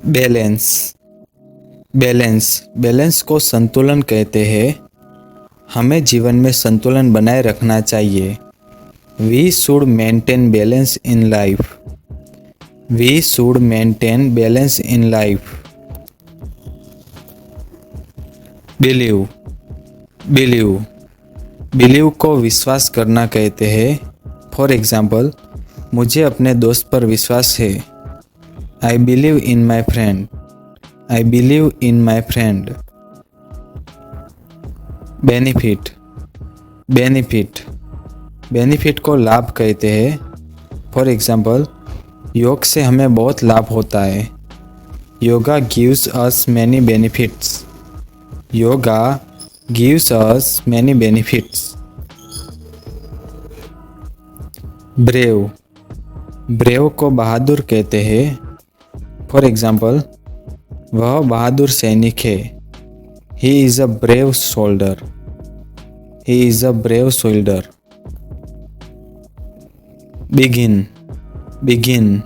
Balance balance balance को संतुलन कहते हैं। हमें जीवन में संतुलन बनाए रखना चाहिए। We should maintain balance in life. We should maintain balance in life. Believe believe believe को विश्वास करना कहते हैं। फॉर एग्ज़ाम्पल, मुझे अपने दोस्त पर विश्वास है। I believe in my friend. I believe in my friend. Benefit benefit benefit को लाभ कहते हैं। फॉर एग्ज़ाम्पल, योग से हमें बहुत लाभ होता है। Yoga gives us many benefits. Yoga gives us many benefits. Brave brave को बहादुर कहते हैं। फॉर एग्ज़ाम्पल, वह बहादुर सैनिक है। He is a brave soldier. He is a brave soldier. Begin begin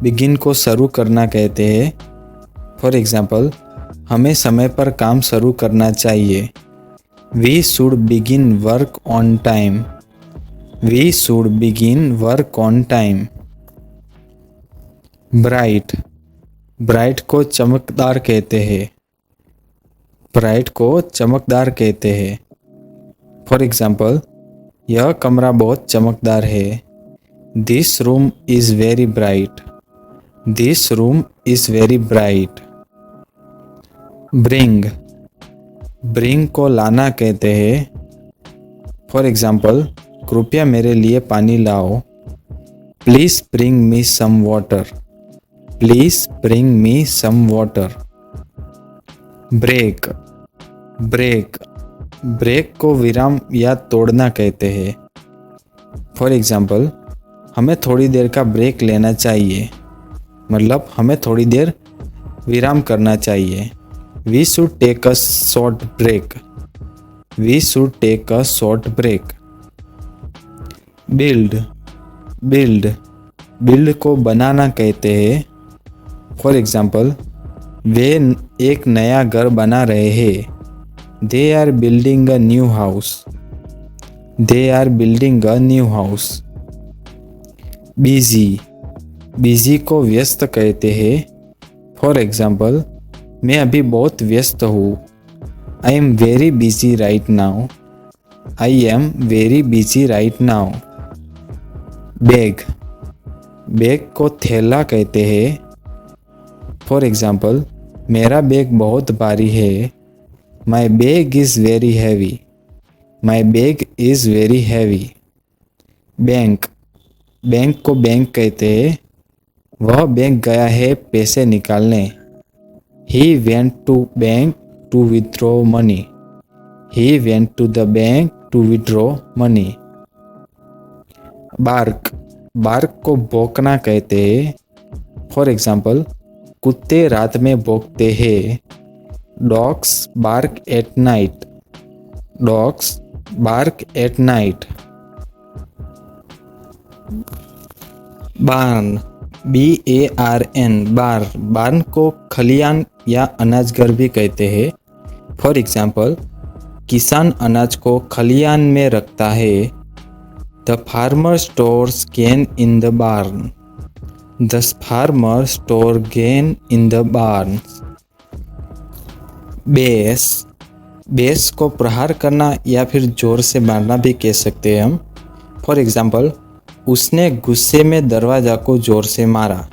begin को शुरू करना कहते हैं। फॉर एग्ज़ाम्पल, हमें समय पर काम शुरू करना चाहिए। We should begin work on time. We should begin work on time. Bright bright को चमकदार कहते हैं। ब्राइट को चमकदार कहते हैं। फॉर एग्ज़ाम्पल, यह कमरा बहुत चमकदार है। This room is very bright. This room is very bright. Bring bring को लाना कहते हैं। फॉर एग्ज़ाम्पल, कृपया मेरे लिए पानी लाओ। Please bring me some water. Please bring me some water. Break break break को विराम या तोड़ना कहते हैं। फॉर एग्ज़ाम्पल, हमें थोड़ी देर का ब्रेक लेना चाहिए। मतलब हमें थोड़ी देर विराम करना चाहिए। We should take a short break. We should take a short break. Build build build को बनाना कहते हैं। फॉर एग्ज़ाम्पल, वे एक नया घर बना रहे हैं। They are building a new house. They are building a new house. Busy busy को व्यस्त कहते हैं। फॉर एग्ज़ाम्पल, मैं अभी बहुत व्यस्त हूँ। I am very busy right now. I am very busy right now. Bag bag को थैला कहते हैं। फॉर एग्ज़ाम्पल, मेरा बैग बहुत भारी है। My bag is very heavy. My bag is very heavy. Bank bank को बैंक कहते हैं। वह बैंक गया है पैसे निकालने। He went to bank to withdraw money. He went to the bank to withdraw money. Bark bark को भौंकना कहते हैं। फॉर एग्ज़ाम्पल, कुत्ते रात में भौंकते हैं। Dogs bark at night. Dogs bark at night. Barn BARN बार्न को खलियान या अनाजघर भी कहते हैं। फॉर एग्ज़ाम्पल, किसान अनाज को खलियान में रखता है। The farmer stores grain in the barn. The farmer store grain in the barn. Bash bash को प्रहार करना या फिर जोर से मारना भी कह सकते हैं हम। फॉर एग्ज़ाम्पल, उसने गुस्से में दरवाज़ा को जोर से मारा।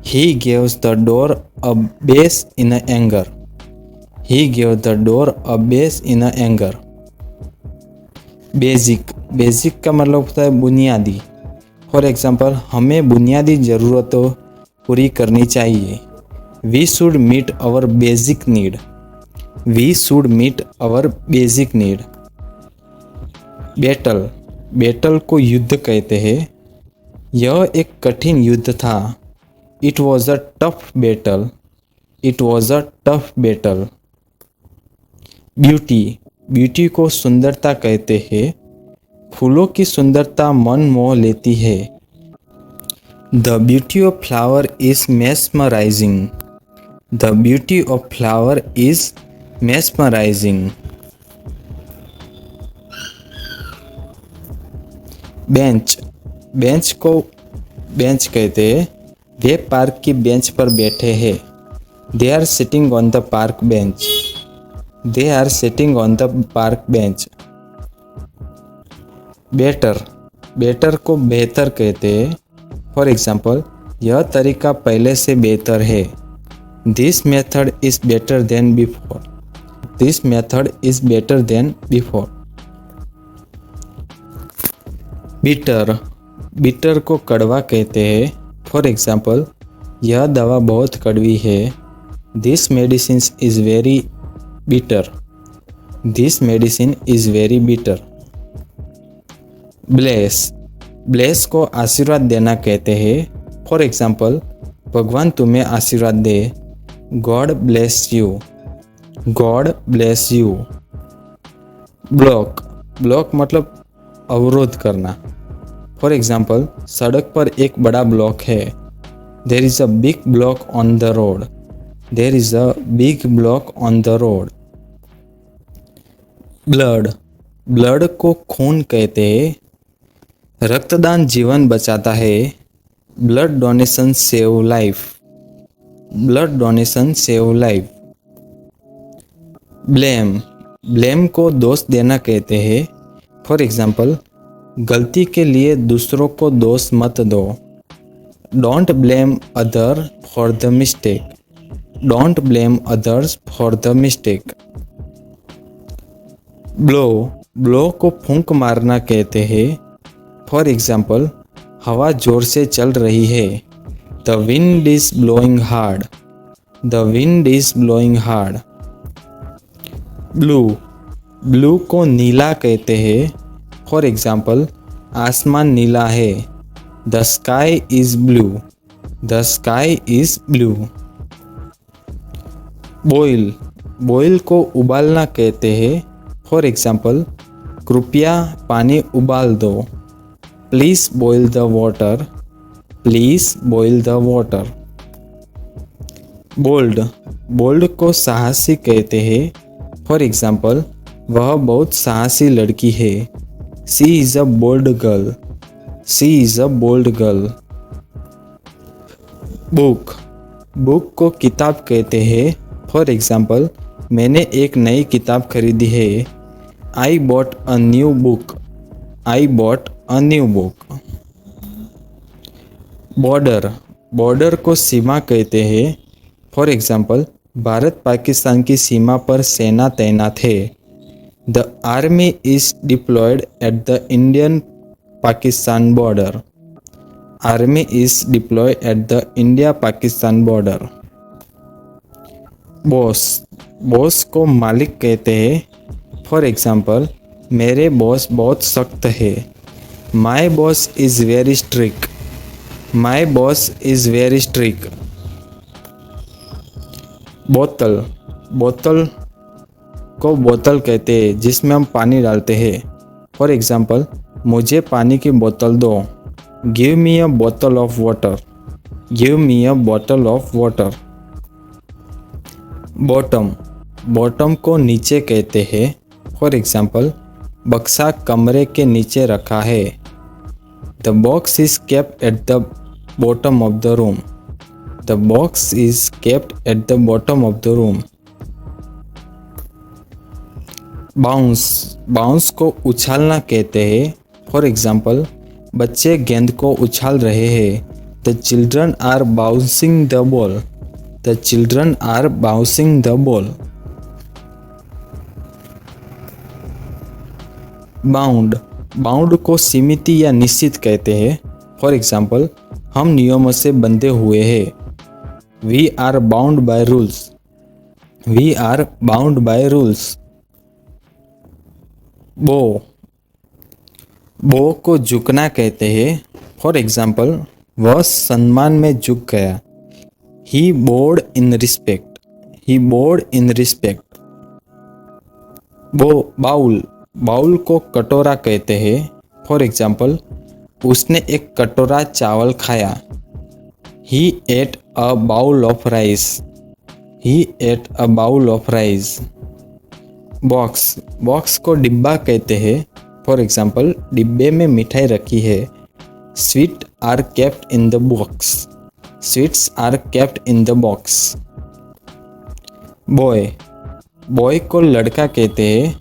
He gave the door a bash in anger. He gave the door a bash in anger. Basic का मतलब होता है बुनियादी। फॉर एग्ज़ाम्पल, हमें बुनियादी ज़रूरतों पूरी करनी चाहिए। We should meet our basic need. We should meet our basic need. Battle को युद्ध कहते हैं। यह एक कठिन युद्ध था। It was a tough battle. It was a tough battle. Beauty को सुंदरता कहते हैं। फूलों की सुंदरता मन मोह लेती है। The beauty of flower is mesmerising. The beauty of flower is mesmerizing. Bench, bench को बेंच कहते हैं। वे पार्क की बेंच पर बैठे हैं। They are sitting on the park bench. They are sitting on the park bench. Better, better को बेहतर कहते हैं। फॉर एग्जाम्पल, यह तरीका पहले से बेहतर है। This method is better than before. This method is better than before. Bitter, bitter को कड़वा कहते हैं। फॉर एग्जाम्पल, यह दवा बहुत कड़वी है। This medicine is very bitter. This medicine is very bitter. Bless, bless को आशीर्वाद देना कहते हैं। फॉर एग्जाम्पल, भगवान तुम्हें आशीर्वाद दे। God bless you. God bless you. Block, block मतलब अवरोध करना। फॉर एग्जाम्पल, सड़क पर एक बड़ा ब्लॉक है। There is a big block on the road. There is a big block on the road. Blood, blood को खून कहते हैं। रक्तदान जीवन बचाता है। Blood donation save life. Blood donation save life. Blame, blame को दोष देना कहते हैं। फॉर एग्जाम्पल, गलती के लिए दूसरों को दोष मत दो। Don't blame other for the mistake. Don't blame others for the mistake. Blow, blow को फूंक मारना कहते हैं। फॉर एग्जाम्पल, हवा जोर से चल रही है। The wind is blowing hard. The wind is blowing hard. Blue, blue को नीला कहते हैं। फॉर एग्जाम्पल, आसमान नीला है। The sky is blue. The sky is blue. Boil, boil को उबालना कहते हैं। फॉर एग्जाम्पल, कृपया पानी उबाल दो। Please boil the water. Please boil the water. Bold, bold को साहसी कहते हैं। फॉर एग्जाम्पल, वह बहुत साहसी लड़की है। She is a bold girl. She is a bold girl. Book, book को किताब कहते हैं। फॉर एग्जाम्पल, मैंने एक नई किताब खरीदी है। I bought a new book. I bought a new book. Border, border को सीमा कहते हैं। फॉर एग्जाम्पल, भारत पाकिस्तान की सीमा पर सेना तैनात है। The army is diploid at the Indian Pakistan border. Army is diploid at the India Pakistan border. Boss, boss को मालिक कहते हैं। फॉर एग्जाम्पल, मेरे बॉस बहुत सख्त है। My boss is very strict. My boss is very strict. बोतल, बोतल को बोतल कहते हैं जिसमें हम पानी डालते हैं। फॉर एग्जाम्पल, मुझे पानी की बोतल दो। गिव मी अ बोतल ऑफ वाटर। गिव मी अ बोतल ऑफ वाटर। बॉटम, बॉटम को नीचे कहते हैं। फॉर एग्जाम्पल, बक्सा कमरे के नीचे रखा है। The box is kept at the bottom of the room. The box is kept at the bottom of the room. Bounce, bounce को उछालना कहते हैं। फॉर एग्जाम्पल, बच्चे गेंद को उछाल रहे हैं। The children are bouncing the ball. The children are bouncing the ball. Bound, bound को सीमित या निश्चित कहते हैं। फॉर एग्जाम्पल, हम नियमों से बंधे हुए हैं। We are bound by rules. We are bound by rules. Bow, bow को झुकना कहते हैं। फॉर एग्जाम्पल, वह सम्मान में झुक गया। He bowed in respect. He bowed in respect. Bowl, bowl को कटोरा कहते हैं। फॉर एग्जाम्पल, उसने एक कटोरा चावल खाया। He ate a bowl of rice. He ate a bowl of rice. Box को डिब्बा कहते हैं। फॉर एग्जाम्पल, डिब्बे में मिठाई रखी है। Sweet are kept in the box. Sweets are kept in the box. Boy को लड़का कहते हैं।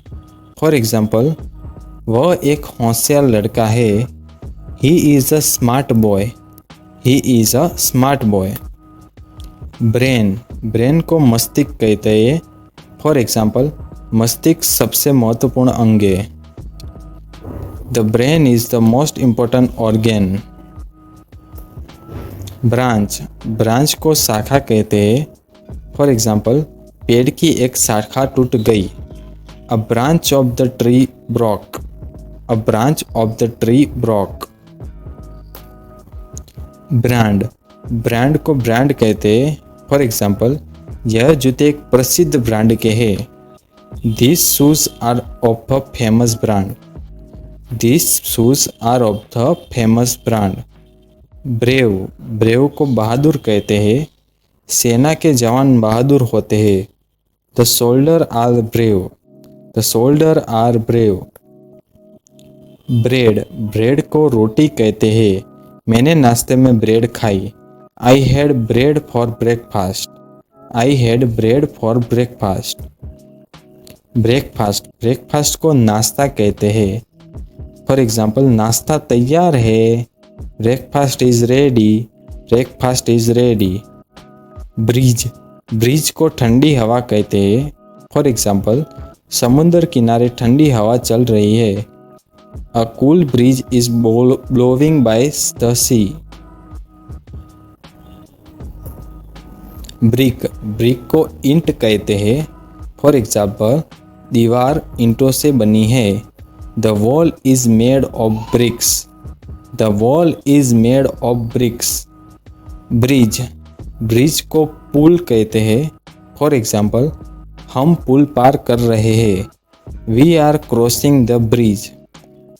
फॉर एग्जाम्पल, वह एक होशियार लड़का है। He is a smart boy. He is a smart boy. Brain को मस्तिष्क कहते हैं। फॉर एग्जाम्पल, मस्तिष्क सबसे महत्वपूर्ण अंग है। The brain is the most important organ. Branch को शाखा कहते हैं। फॉर एग्जाम्पल, पेड़ की एक शाखा टूट गई। A branch of the tree broke. A branch of the tree broke. Brand को ब्रांड कहते हैं। फॉर एग्जाम्पल, यह जूते एक प्रसिद्ध ब्रांड के हैं। These shoes are of the famous brand. These shoes are of the famous brand. Brave को बहादुर कहते हैं। सेना के जवान बहादुर होते हैं। The soldier are brave. The soldier are brave. Bread को रोटी कहते हैं। मैंने नाश्ते में ब्रेड खाई। I had bread for breakfast. I had bread for breakfast. Breakfast को नाश्ता कहते हैं। फॉर एग्जाम्पल, नाश्ता तैयार है। Breakfast is ready. Breakfast is ready. Breeze को ठंडी हवा कहते हैं। फॉर एग्जाम्पल, समुद्र किनारे ठंडी हवा चल रही है। A cool breeze is blowing by the sea. Brick को ईंट कहते हैं। फॉर एग्जाम्पल, दीवार ईंटों से बनी है। The wall is made of BRICS. The wall is made of BRICS. Bridge को पुल कहते हैं। फॉर एग्जाम्पल, हम पुल पार कर रहे हैं। We are crossing the bridge.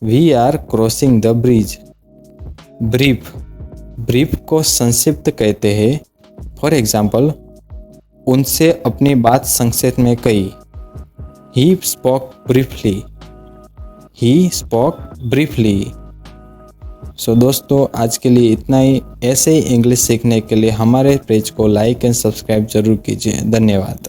We are crossing the bridge. Brief को संक्षिप्त कहते हैं। फॉर एग्जाम्पल, उनसे अपनी बात संक्षेप में कही। He spoke briefly. He spoke briefly. सो दोस्तों, आज के लिए इतना ही। ऐसे ही इंग्लिश सीखने के लिए हमारे पेज को लाइक एंड सब्सक्राइब जरूर कीजिए। धन्यवाद।